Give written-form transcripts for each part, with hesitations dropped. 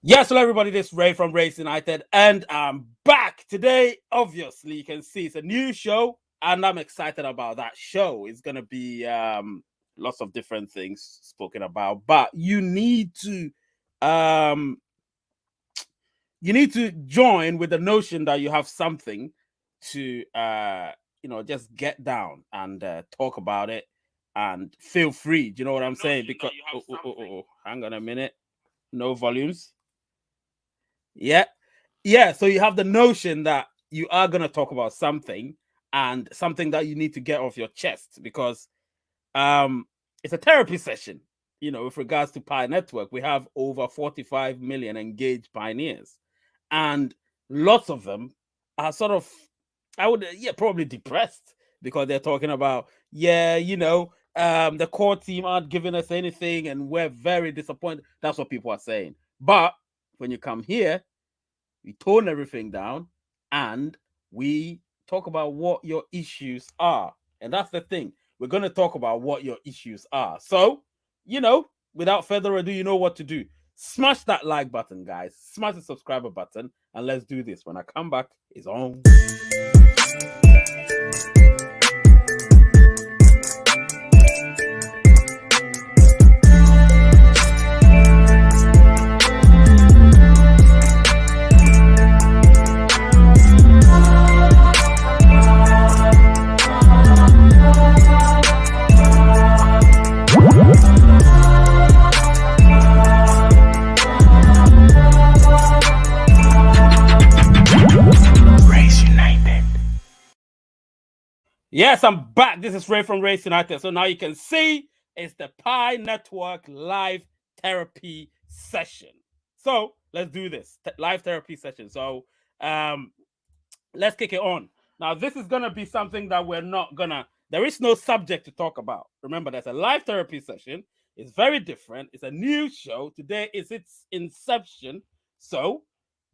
Yes, hello everybody, this is Ray from Race United, and I'm back today. Obviously, you can see it's a new show, and I'm excited about that show. It's gonna be lots of different things spoken about, but um you need to join with the notion that you have something to just get down and talk about it and feel free. Do you know what I'm saying? Because hang on a minute, no volumes. Yeah. Yeah, so you have the notion that you are going to talk about something and something that you need to get off your chest because um it's a therapy session. With regards to Pi Network, we have over 45 million engaged pioneers, and lots of them are sort of, I would, yeah, probably depressed because they're talking about, the core team aren't giving us anything and we're very disappointed. That's what people are saying. But when you come here, we tone everything down and we talk about what your issues are. And that's the thing. We're going to talk about what your issues are. So, without further ado, you know what to do. Smash that like button, guys. Smash the subscriber button. And let's do this. When I come back, it's on. Yes, I'm back. This is Ray from Race United. So now you can see it's the Pi Network live therapy session. So let's do this live therapy session. So um, let's kick it on. Now, this is going to be something that we're not going to, there is no subject to talk about. Remember, there's a live therapy session. It's very different. It's a new show. Today is its inception. So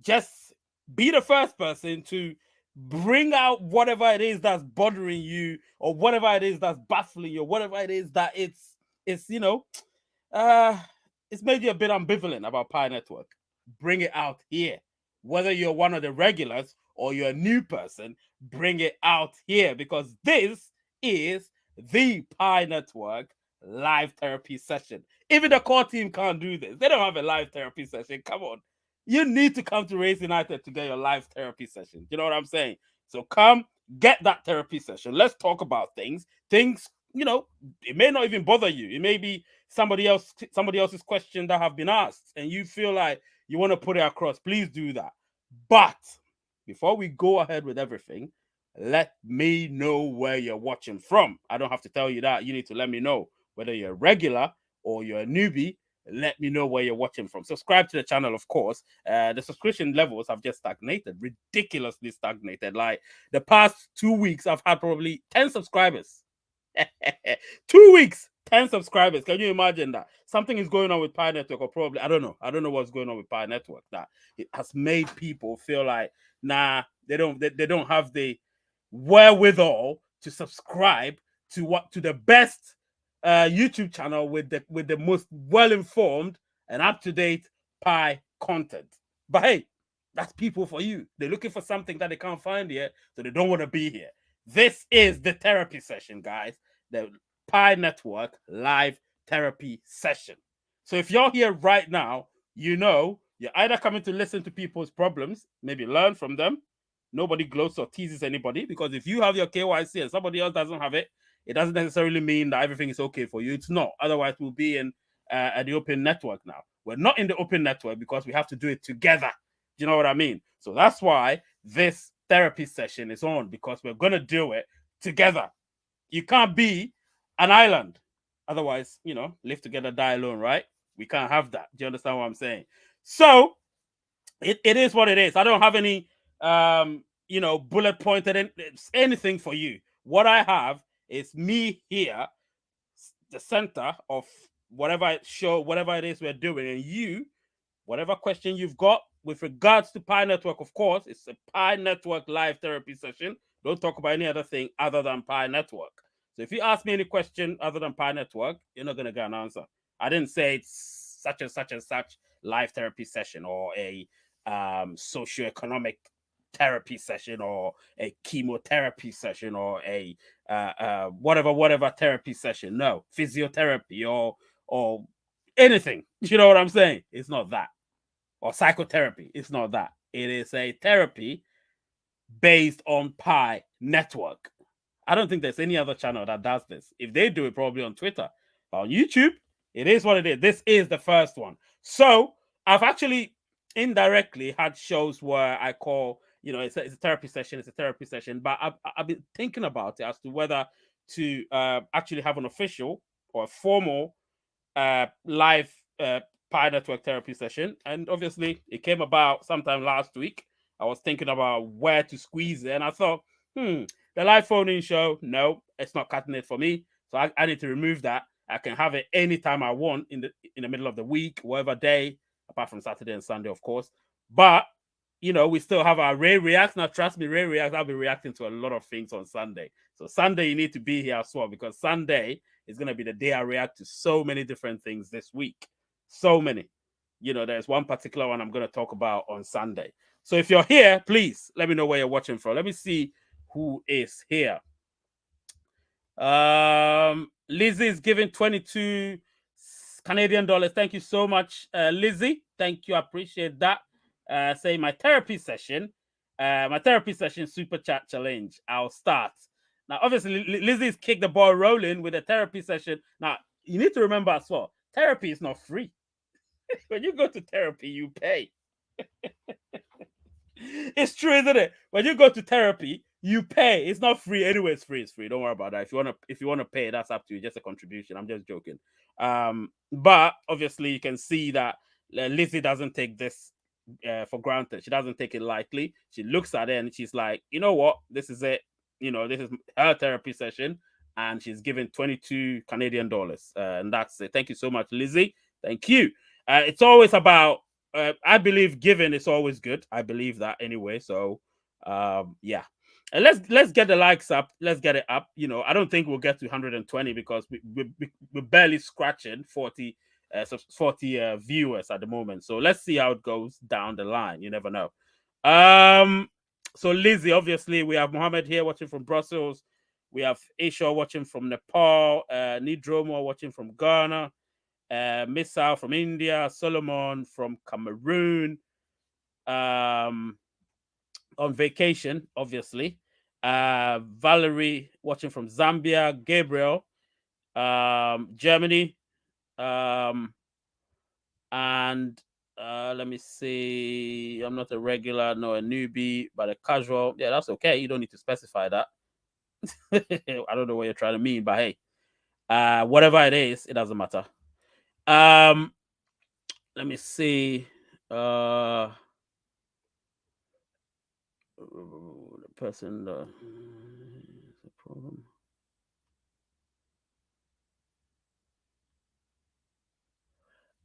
just be the first person to bring out whatever it is that's bothering you or whatever it is that's baffling you or whatever it is that it's uh it's made you a bit ambivalent about Pi Network. Bring it out here. Whether you're one of the regulars or you're a new person, bring it out here because this is the Pi Network live therapy session. Even the core team can't do this. They don't have a live therapy session. Come on. You need to come to Race United to get your live therapy session. You know what I'm saying? So come get that therapy session. Let's talk about things. Things, it may not even bother you. It may be somebody else's question that have been asked, and you feel like you want to put it across. Please do that. But before we go ahead with everything, let me know where you're watching from. I don't have to tell you that. You need to let me know whether you're a regular or you're a newbie. Let me know where you're watching from. Subscribe to the channel, of course. The subscription levels have just stagnated, ridiculously stagnated. Like the past 2 weeks, I've had probably 10 subscribers. 2 weeks, 10 subscribers. Can you imagine that? Something is going on with Pi Network, or probably, I don't know. I don't know what's going on with Pi Network. That it has made people feel like, nah, they don't have the wherewithal to subscribe to the best YouTube channel with the most well-informed and up-to-date Pi content. But hey, that's people for you. They're looking for something that they can't find here, so they don't want to be here. This is the therapy session, guys. The Pi Network live therapy session. So if you're here right now, you're either coming to listen to people's problems, maybe learn from them. Nobody gloats or teases anybody because if you have your KYC and somebody else doesn't have it, it doesn't necessarily mean that everything is okay for you. It's not. Otherwise, we'll be in the open network now. We're not in the open network because we have to do it together. Do you know what I mean? So that's why this therapy session is on, because we're going to do it together. You can't be an island. Otherwise, live together, die alone, right? We can't have that. Do you understand what I'm saying? So it is what it is. I don't have any bullet pointed anything for you. What I have is me here, the center of whatever it is we're doing, and you, whatever question you've got with regards to Pi Network, of course, it's a Pi Network live therapy session. Don't talk about any other thing other than Pi Network. So if you ask me any question other than Pi Network, you're not going to get an answer. I didn't say it's such and such and such. life therapy session, or a socioeconomic therapy session, or a chemotherapy session, or a whatever therapy session. No, physiotherapy or anything. You know what I'm saying? It's not that. Or psychotherapy. It's not that. It is a therapy based on Pi Network. I don't think there's any other channel that does this. If they do it, probably on Twitter. On YouTube, it is what it is. This is the first one. So I've actually indirectly had shows where I call, it's a therapy session. It's a therapy session. But I've been thinking about it as to whether to actually have an official or a formal live Pi Network therapy session. And obviously, it came about sometime last week. I was thinking about where to squeeze it, and I thought, the live phone-in show, no, it's not cutting it for me. So I need to remove that. I can have it anytime I want in the middle of the week, whatever day, apart from Saturday and Sunday, of course. But we still have our Ray Reacts. Now, trust me, Ray Reacts, I'll be reacting to a lot of things on Sunday. So Sunday, you need to be here as well, because Sunday is going to be the day I react to so many different things this week. So many. There's one particular one I'm going to talk about on Sunday. So if you're here, please let me know where you're watching from. Let me see who is here. Lizzie is giving 22 Canadian dollars. Thank you so much, Lizzie. Thank you. I appreciate that. Say my therapy session super chat challenge. I'll start. Now, obviously, Lizzie's kicked the ball rolling with a therapy session. Now, you need to remember as well, therapy is not free. When you go to therapy, you pay. It's true, isn't it? When you go to therapy, you pay. It's not free. Anyway, it's free. It's free. Don't worry about that. If you wanna pay, that's up to you. Just a contribution. I'm just joking. But obviously, you can see that Lizzie doesn't take this for granted. She doesn't take it lightly. She looks at it and she's like, you know what? This is it. This is her therapy session, and she's given 22 Canadian dollars. And that's it. Thank you so much, Lizzie. Thank you. It's always about I believe giving is always good. I believe that anyway. So yeah. And let's get the likes up. Let's get it up. I don't think we'll get to 120 because we're barely scratching 40 viewers at the moment. So let's see how it goes down the line. You never know. So Lizzie, obviously, we have Mohammed here watching from Brussels. We have Aisha watching from Nepal. Nidromo watching from Ghana. Missile from India. Solomon from Cameroon. On vacation, obviously. Valerie watching from Zambia. Gabriel, Germany. And let me see. I'm not a regular, no, a newbie, but a casual. Yeah, that's okay. You don't need to specify that. I don't know what you're trying to mean, but hey, whatever it is, it doesn't matter. Let me see. The person, the problem.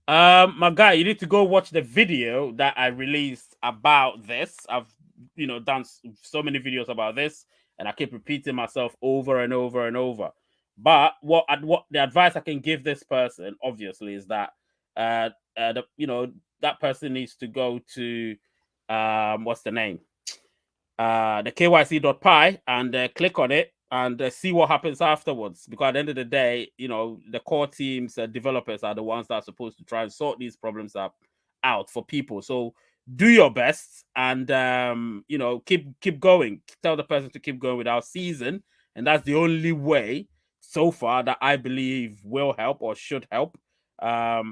My guy, you need to go watch the video that I released about this. I've done so many videos about this, and I keep repeating myself over and over and over. But what the advice I can give this person, obviously, is that that person needs to go to what's the name? The kyc.py and click on it and see what happens afterwards. Because at the end of the day, the core teams, developers are the ones that are supposed to try and sort these problems out for people. So do your best and keep going. Tell the person to keep going with our season, and that's the only way so far that I believe will help or should help. Yeah.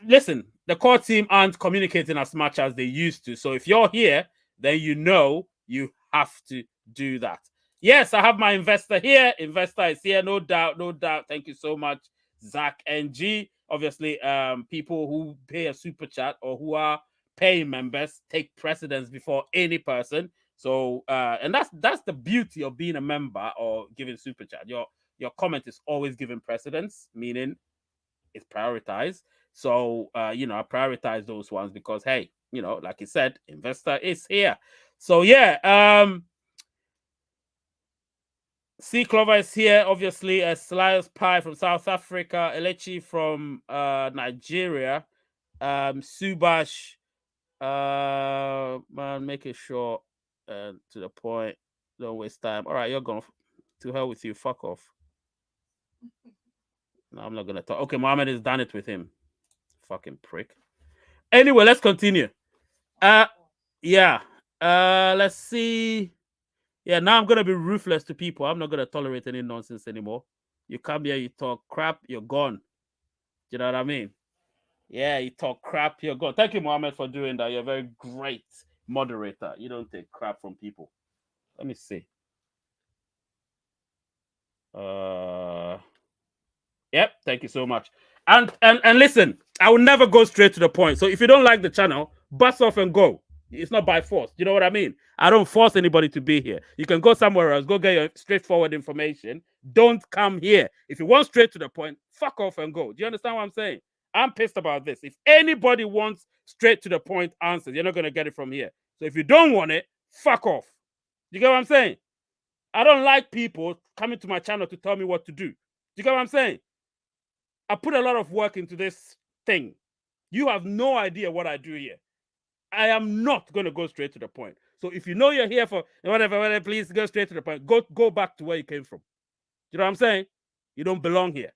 Listen, the core team aren't communicating as much as they used to. So if you're here, then you have to do that. Yes, I have my investor here. Investor is here, no doubt, no doubt. Thank you so much, Zach NG. Obviously, people who pay a super chat or who are paying members take precedence before any person. So, and that's the beauty of being a member or giving super chat. Your comment is always given precedence, meaning it's prioritized. So, I prioritize those ones because, hey, like you said, investor is here. So, yeah. C Clover is here, obviously. Slios Pie from South Africa, Elechi from Nigeria, Subash, man, make it short and to the point. Don't waste time. All right, you're going to hell with you. Fuck off. No, I'm not gonna talk. Okay, Mohammed has done it with him. Fucking prick. Anyway, let's continue. Yeah. Let's see. Yeah, now I'm gonna be ruthless to people. I'm not gonna tolerate any nonsense anymore. You come here, you talk crap, you're gone. You know what I mean? Yeah, you talk crap, you're gone. Thank you, Mohammed, for doing that. You're a very great moderator. You don't take crap from people. Let me see. Yep, thank you so much. And listen, I will never go straight to the point. So if you don't like the channel, bust off and go. It's not by force. You know what I mean? I don't force anybody to be here. You can go somewhere else, go get your straightforward information. Don't come here. If you want straight to the point, fuck off and go. Do you understand what I'm saying? I'm pissed about this. If anybody wants straight to the point answers, you're not going to get it from here. So if you don't want it, fuck off. You get what I'm saying? I don't like people coming to my channel to tell me what to do. You get what I'm saying? I put a lot of work into this thing. You have no idea what I do here. I am not going to go straight to the point. So if you know you're here for whatever, please go straight to the point. Go back to where you came from. You know what I'm saying? You don't belong here.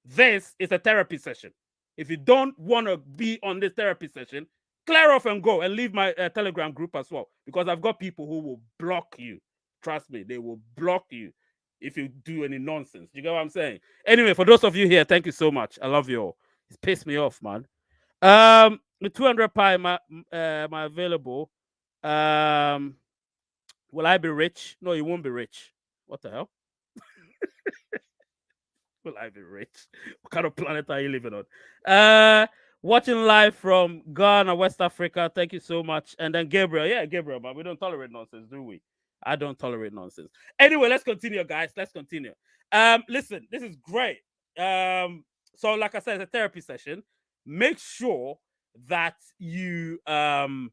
This is a therapy session. If you don't want to be on this therapy session, clear off and go and leave my Telegram group as well. Because I've got people who will block you. Trust me, they will block you if you do any nonsense. You get what I'm saying? Anyway, for those of you here, thank you so much. I love you all. It's pissed me off, man. With 200 pi, my available. Will I be rich? No, you won't be rich. What the hell? Will I be rich? What kind of planet are you living on? Watching live from Ghana, West Africa. Thank you so much. And then Gabriel. Yeah, Gabriel, but we don't tolerate nonsense, do we? I don't tolerate nonsense. Anyway, let's continue, guys. Let's continue. Listen, this is great. So like I said, it's a therapy session. Make sure that you come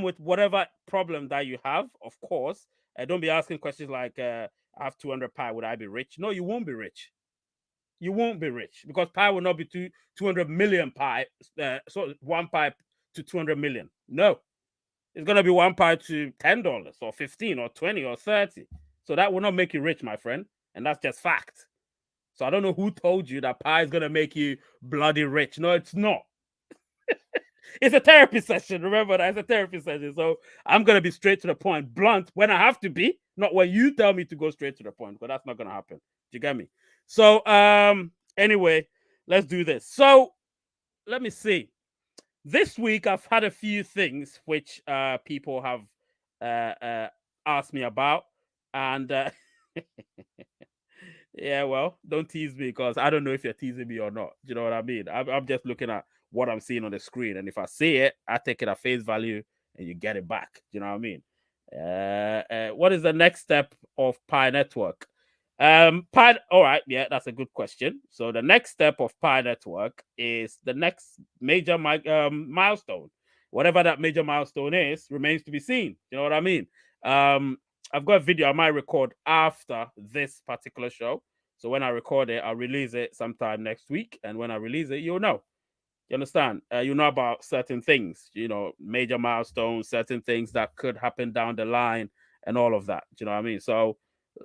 with whatever problem that you have, of course. Don't be asking questions like, I have 200 pi, would I be rich? No, you won't be rich. You won't be rich because pi will not be 200 million pi. So 1 pi to 200 million. No, it's going to be 1 pi to $10 or 15 or 20 or 30. So that will not make you rich, my friend. And that's just fact. So I don't know who told you that pi is going to make you bloody rich. No, it's not. It's a therapy session. Remember that it's a therapy session. So I'm going to be straight to the point, blunt when I have to be, not when you tell me to go straight to the point, but that's not going to happen. Do you get me? So anyway, let's do this. So let me see. This week I've had a few things which people have asked me about, and yeah, well, don't tease me because I don't know if you're teasing me or not. Do you know what I mean? I'm just looking at what I'm seeing on the screen, and if I see it, I take it at face value, and you get it back. Do you know what I mean? What is the next step of Pi Network? Pi. All right, yeah, that's a good question. So the next step of Pi Network is the next major milestone. Whatever that major milestone is remains to be seen. You know what I mean? I've got a video I might record after this particular show. So when I record it, I'll release it sometime next week. And when I release it, you'll know. You understand? You know about certain things, you know, major milestones, certain things that could happen down the line and all of that. Do you know what I mean? So,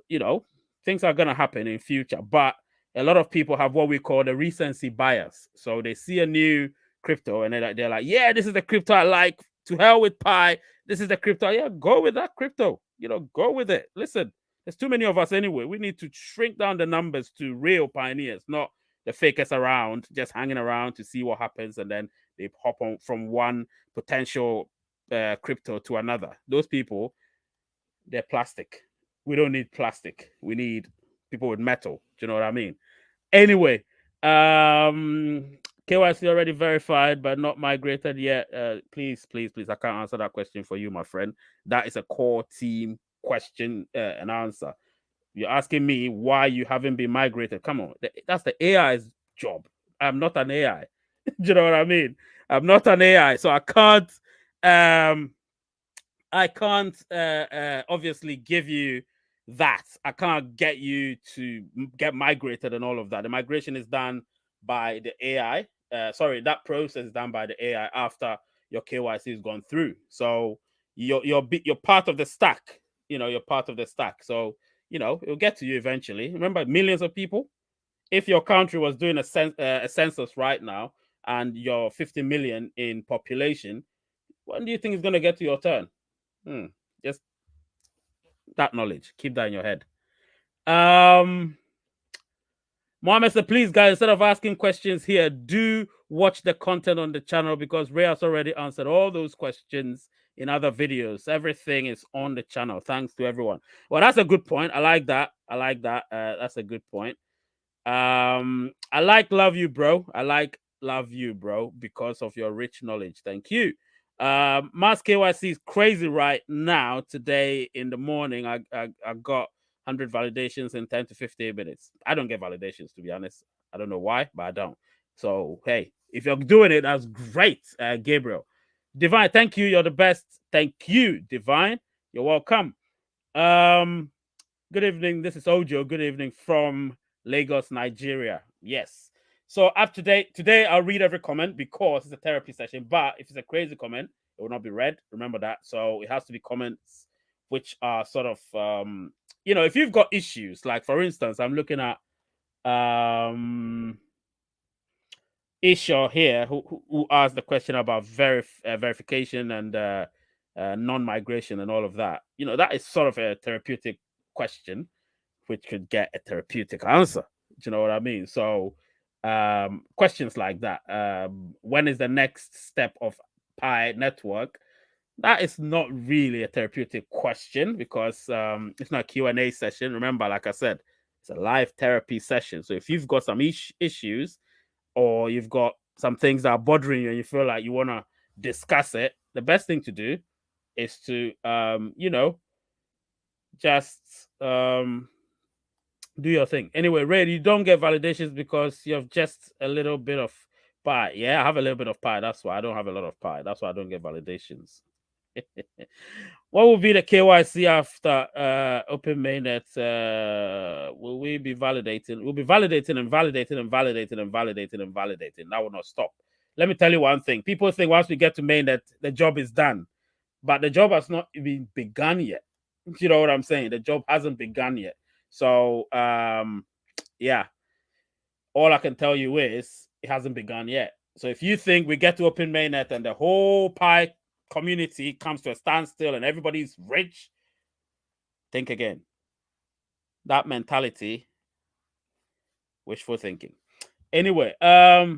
you know, things are going to happen in future. But a lot of people have what we call the recency bias. So they see a new crypto and they're like, yeah, this is the crypto I like. To hell with Pi. This is the crypto. Yeah, go with that crypto. You know, go with it. Listen, there's too many of us anyway. We need to shrink down the numbers to real pioneers, not the fakers around, just hanging around to see what happens, and then they hop on from one potential crypto to another. Those people, they're plastic. We don't need plastic. We need people with metal. Do you know what I mean? Anyway, KYC already verified but not migrated yet. Please, I can't answer that question for you, my friend. That is a core team question and answer. You're asking me why you haven't been migrated. Come on, that's the AI's job. I'm not an AI. Do you know what I mean? I'm not an AI, so I can't obviously give you that. I can't get you to get migrated and all of that. The migration is done by the AI. That process is done by the AI after your KYC has gone through. So you're part of the stack. You're part of the stack. So it'll get to you eventually. Remember, millions of people. If your country was doing a census right now and you're 50 million in population, when do you think it's going to get to your turn? Just that knowledge. Keep that in your head. Mohammed said, please, guys, instead of asking questions here, do watch the content on the channel because Ray has already answered all those questions in other videos. Everything is on the channel. Thanks to everyone. Well, that's a good point. I like that. That's a good point. I love you, bro. Love you, bro, because of your rich knowledge. Thank you. Mass KYC is crazy right now. Today in the morning, I got 100 validations in 10 to 15 minutes. I don't get validations, to be honest. I don't know why, but I don't. So, hey, if you're doing it, that's great, Gabriel. Divine, thank you. You're the best. Thank you, Divine. You're welcome. Good evening. This is Ojo. Good evening from Lagos, Nigeria. Yes. So up to date today, I'll read every comment because it's a therapy session. But if it's a crazy comment, it will not be read. Remember that. So it has to be comments which are sort of if you've got issues, like for instance, I'm looking at Isha here who asked the question about verification and non-migration and all of that. That is sort of a therapeutic question which could get a therapeutic answer. Do you know what I mean? So questions like that. When is the next step of Pi network? That is not really a therapeutic question because it's not a Q&A session. Remember, like I said, it's a live therapy session. So if you've got some issues or you've got some things that are bothering you and you feel like you want to discuss it, the best thing to do is to just do your thing. Anyway, Ray, you don't get validations because you have just a little bit of pie. Yeah, I have a little bit of pie. That's why I don't have a lot of pie. That's why I don't get validations. What will be the KYC after open mainnet? Will we be validating? We'll be validating and validating and validating and validating and validating. That will not stop. Let me tell you one thing. People think once we get to mainnet, the job is done. But the job has not even begun yet. You know what I'm saying? The job hasn't begun yet. So, yeah. All I can tell you is it hasn't begun yet. So if you think we get to open mainnet and the whole Pi community comes to a standstill and everybody's rich, think again. That mentality, wishful thinking. Anyway, I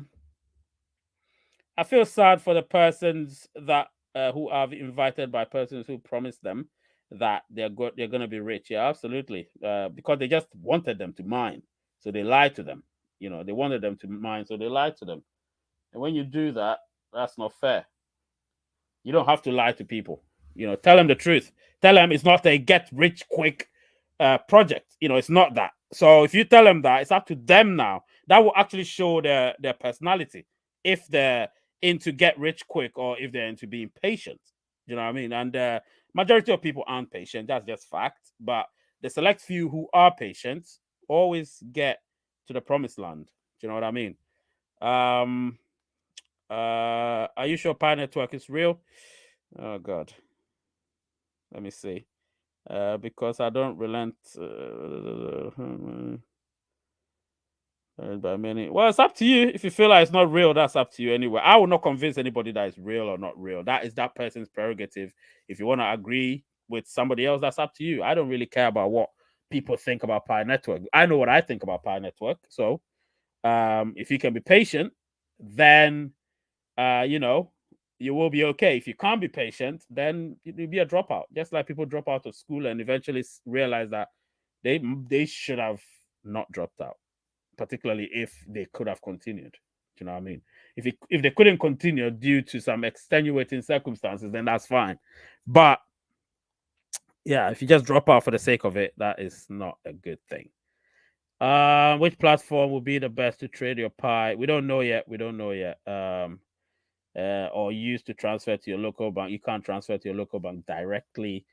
feel sad for the persons that who are invited by persons who promised them that they're going to be rich. Yeah, absolutely. Because they just wanted them to mine, so they lied to them. They wanted them to mine, so they lied to them. And when you do that, that's not fair. You don't have to lie to people. Tell them the truth. Tell them it's not a get rich quick project. It's not that. So if you tell them that, it's up to them now. That will actually show their personality. If they're into get rich quick or if they're into being patient. You know what I mean? And majority of people aren't patient. That's just fact. But the select few who are patient always get to the promised land. Do you know what I mean? Are you sure Pi Network is real? Oh God. Let me see. Because I don't relent by many. Well, it's up to you. If you feel like it's not real, that's up to you anyway. I will not convince anybody that it's real or not real. That is that person's prerogative. If you want to agree with somebody else, that's up to you. I don't really care about what people think about Pi Network. I know what I think about Pi Network. So if you can be patient, then you will be okay. If you can't be patient, then you'll be a dropout. Just like people drop out of school and eventually realize that they should have not dropped out, particularly if they could have continued. Do you know what I mean? If they couldn't continue due to some extenuating circumstances, then that's fine. But yeah, if you just drop out for the sake of it, that is not a good thing. Which platform will be the best to trade your Pi? We don't know yet. Or use to transfer to your local bank. You can't transfer to your local bank directly.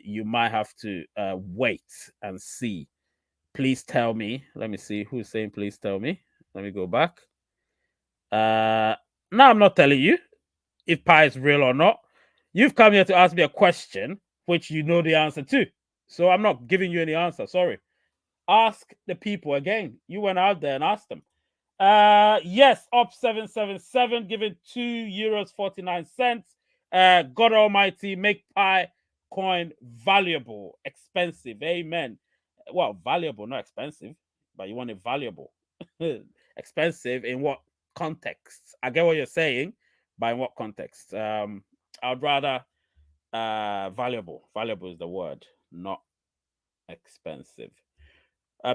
you might have to wait and see. Please tell me. Let me see who's saying please tell me. Let me go back. No, I'm not telling you if pi is real or not. You've come here to ask me a question which you know the answer to. So I'm not giving you any answer. Sorry. Ask the people again. You went out there and asked them. Yes, up 777, giving €2.49. God Almighty, make pi coin valuable, expensive. Amen. Well, valuable, not expensive, but you want it valuable. Expensive in what context? I get what you're saying, but in what context? I'd rather valuable. Valuable is the word, not expensive.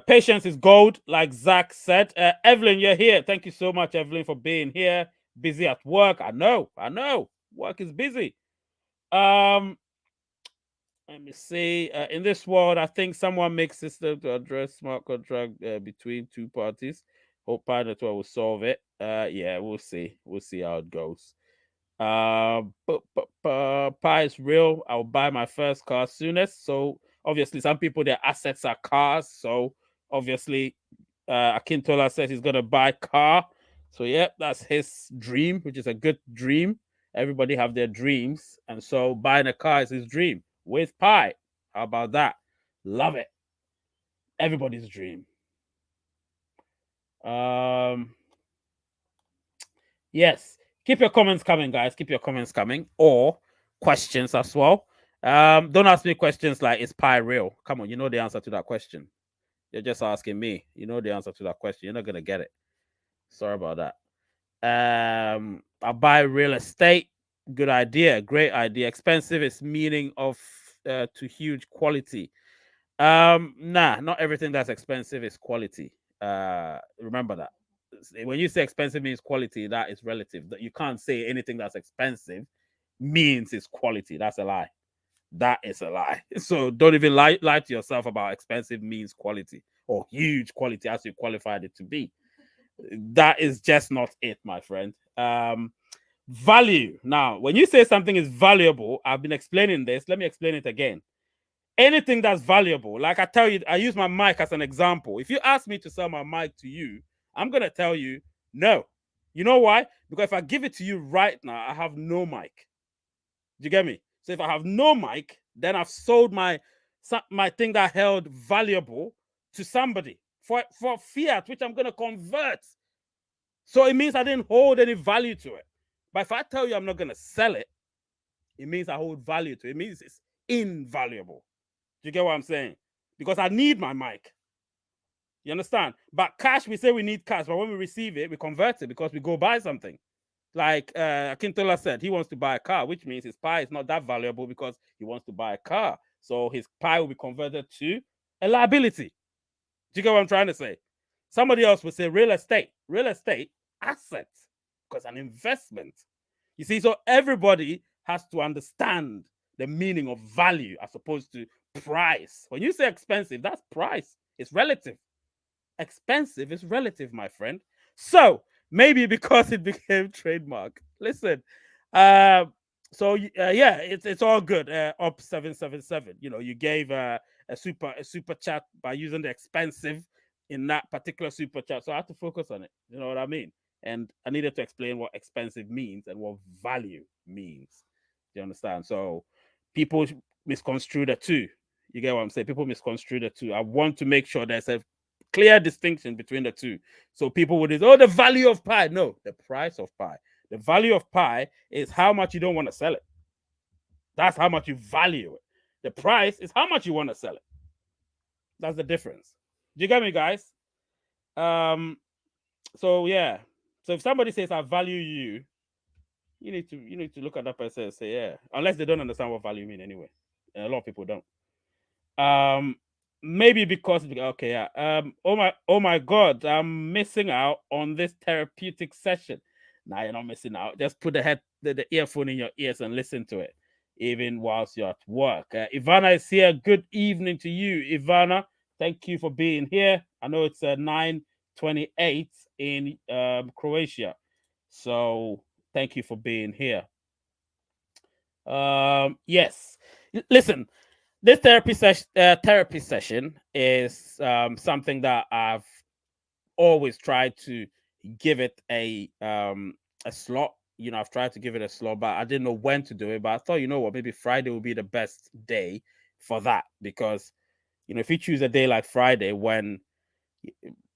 Patience is gold, like Zach said. Evelyn, you're here. Thank you so much, Evelyn, for being here. Busy at work. I know. Work is busy. Let me see. In this world, I think someone makes system to address smart contract between two parties. Hope Pi Network will solve it. Yeah, we'll see. We'll see how it goes. Pi is real. I'll buy my first car soonest. So obviously, some people their assets are cars. So obviously, Akintola says he's gonna buy car. So yeah, that's his dream, which is a good dream. Everybody have their dreams, and so buying a car is his dream with Pi. How about that? Love it. Everybody's dream. Yes. Keep your comments coming, guys. Keep your comments coming, or questions as well. Don't ask me questions like is pi real? Come on, you know the answer to that question. You're just asking me. You know the answer to that question. You're not gonna get it. Sorry about that. I buy real estate. Good idea. Great idea. Expensive is meaning of to huge quality. Nah, not everything that's expensive is quality. Remember that. When you say expensive means quality, that is relative. That you can't say anything that's expensive means it's quality. That's a lie. That is a lie. So don't even lie to yourself about expensive means quality or huge quality as you qualified it to be. That is just not it, my friend. Value. Now, when you say something is valuable, I've been explaining this. Let me explain it again. Anything that's valuable, like I tell you, I use my mic as an example. If you ask me to sell my mic to you, I'm going to tell you no. You know why? Because if I give it to you right now, I have no mic. Do you get me? So if I have no mic, then I've sold my thing that I held valuable to somebody for fiat, which I'm going to convert. So it means I didn't hold any value to it. But if I tell you I'm not going to sell it, it means I hold value to it. It means it's invaluable. Do you get what I'm saying? Because I need my mic. You understand? But cash, we say we need cash, but when we receive it, we convert it because we go buy something. Like Akintola said, he wants to buy a car, which means his pi is not that valuable because he wants to buy a car. So his pi will be converted to a liability. Do you get what I'm trying to say? Somebody else would say real estate. Real estate, assets, because an investment. You see, so everybody has to understand the meaning of value as opposed to price. When you say expensive, that's price. It's relative. Expensive is relative, my friend. So maybe because it became trademark. Listen, yeah, it's all good. Up 777. You know, you gave a super chat by using the expensive in that particular super chat. So I had to focus on it. You know what I mean? And I needed to explain what expensive means and what value means. Do you understand? So people misconstrue the two. You get what I'm saying? People misconstrue the two. I want to make sure there's a clear distinction between the two. So people would say, oh, the value of pi. No, the price of pi. The value of pi is how much you don't want to sell it. That's how much you value it. The price is how much you want to sell it. That's the difference. Do you get me, guys? So yeah. So if somebody says I value you, you need to look at that person and say, yeah. Unless they don't understand what value mean anyway. And a lot of people don't. Maybe because okay, yeah. Oh my god, I'm missing out on this therapeutic session. Nah, you're not missing out. Just put the earphone in your ears and listen to it, even whilst you're at work. Ivana is here. Good evening to you, Ivana. Thank you for being here. I know it's 9:28 in Croatia, so thank you for being here. Yes, listen. This therapy session is something that I've always tried to give it a slot. You know, I've tried to give it a slot, but I didn't know when to do it. But I thought, you know what, maybe Friday will be the best day for that, because if you choose a day like Friday when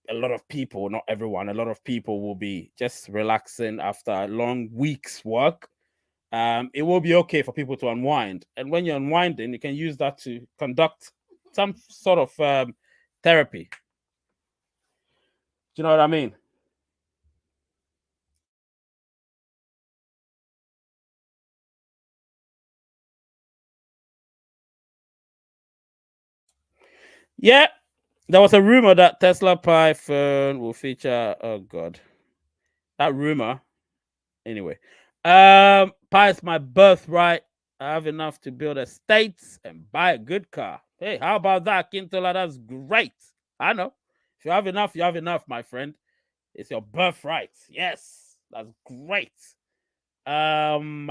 a lot of people, not everyone, a lot of people will be just relaxing after a long week's work, it will be okay for people to unwind. And when you're unwinding, you can use that to conduct some sort of therapy. Do you know what I mean? Yeah, there was a rumor that Tesla Pi phone will feature. Oh God, that rumor. Anyway, Pi is my birthright. I have enough to build estates and buy a good car. Hey, how about that, Kintola? That's great. I know. If you have enough, you have enough, my friend. It's your birthright. Yes, that's great. Um,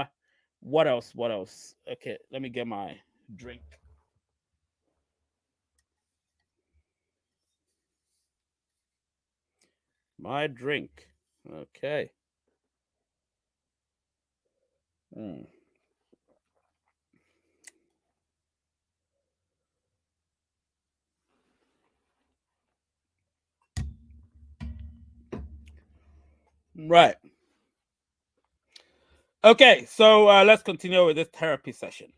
what else? What else? Okay, let me get my drink. My drink. Okay. Mm. Right. Okay, so let's continue with this therapy session.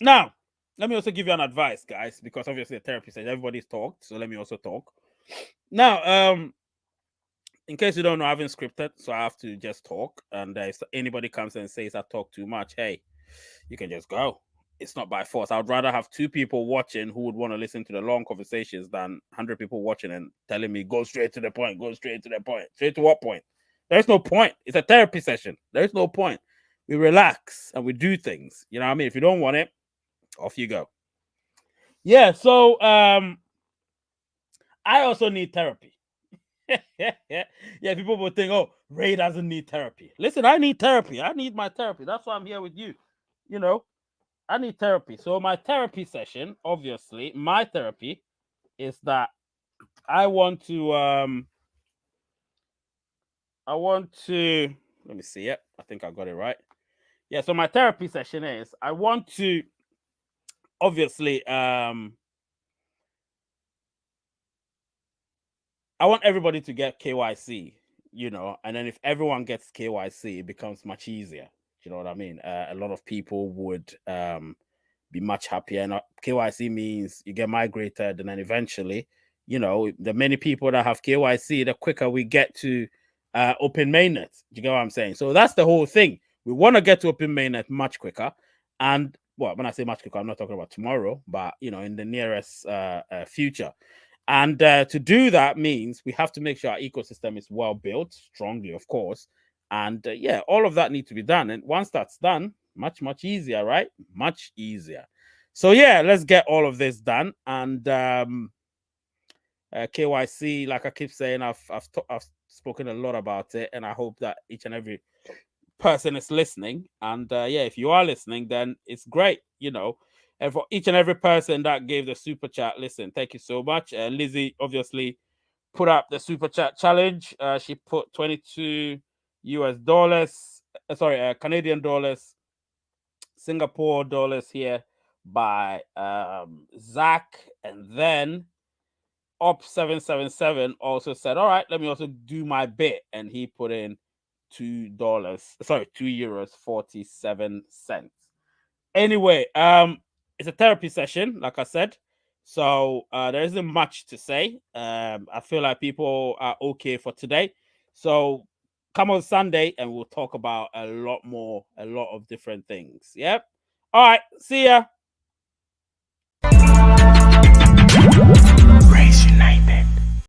Now, let me also give you an advice, guys, because obviously a therapy session, everybody's talked, so let me also talk. Now, in case you don't know, I haven't scripted, so I have to just talk. And if anybody comes and says I talk too much, hey, you can just go. It's not by force. I would rather have two people watching who would want to listen to the long conversations than 100 people watching and telling me, go straight to the point, go straight to the point. Straight to what point? There's no point. It's a therapy session. There's no point. We relax and we do things. You know what I mean? If you don't want it, off you go. Yeah, so I also need therapy. Yeah, people will think, oh, Ray doesn't need therapy. Listen, I need therapy. I need my therapy. That's why I'm here with you. You know, I need therapy. So my therapy session, obviously, my therapy is that I want to I want to let me see it. I think I got it right. Yeah, so my therapy session is I want to obviously I want everybody to get KYC, and then if everyone gets KYC, it becomes much easier. You know what I mean? A lot of people would be much happier. And KYC means you get migrated, and then eventually, the many people that have KYC, the quicker we get to open mainnet. Do you get what I'm saying? So that's the whole thing. We want to get to open mainnet much quicker. And well, when I say much quicker, I'm not talking about tomorrow, but in the nearest future. And to do that means we have to make sure our ecosystem is well built, strongly, of course. And yeah, all of that needs to be done. And once that's done, much, much easier, right? Much easier. So yeah, let's get all of this done. And KYC, like I keep saying, I've spoken a lot about it, and I hope that each and every person is listening. And yeah, if you are listening, then it's great, And for each and every person that gave the super chat, listen, thank you so much. Lizzie obviously put up the super chat challenge. She put 22 US dollars, sorry, Canadian dollars, Singapore dollars here by Zach, and then Op777 also said, all right, let me also do my bit, and he put in $2, sorry, €2 47 cents. Anyway, it's a therapy session, like I said. So there isn't much to say. I feel like people are okay for today. So come on Sunday and we'll talk about a lot more, a lot of different things. Yep. All right. See ya.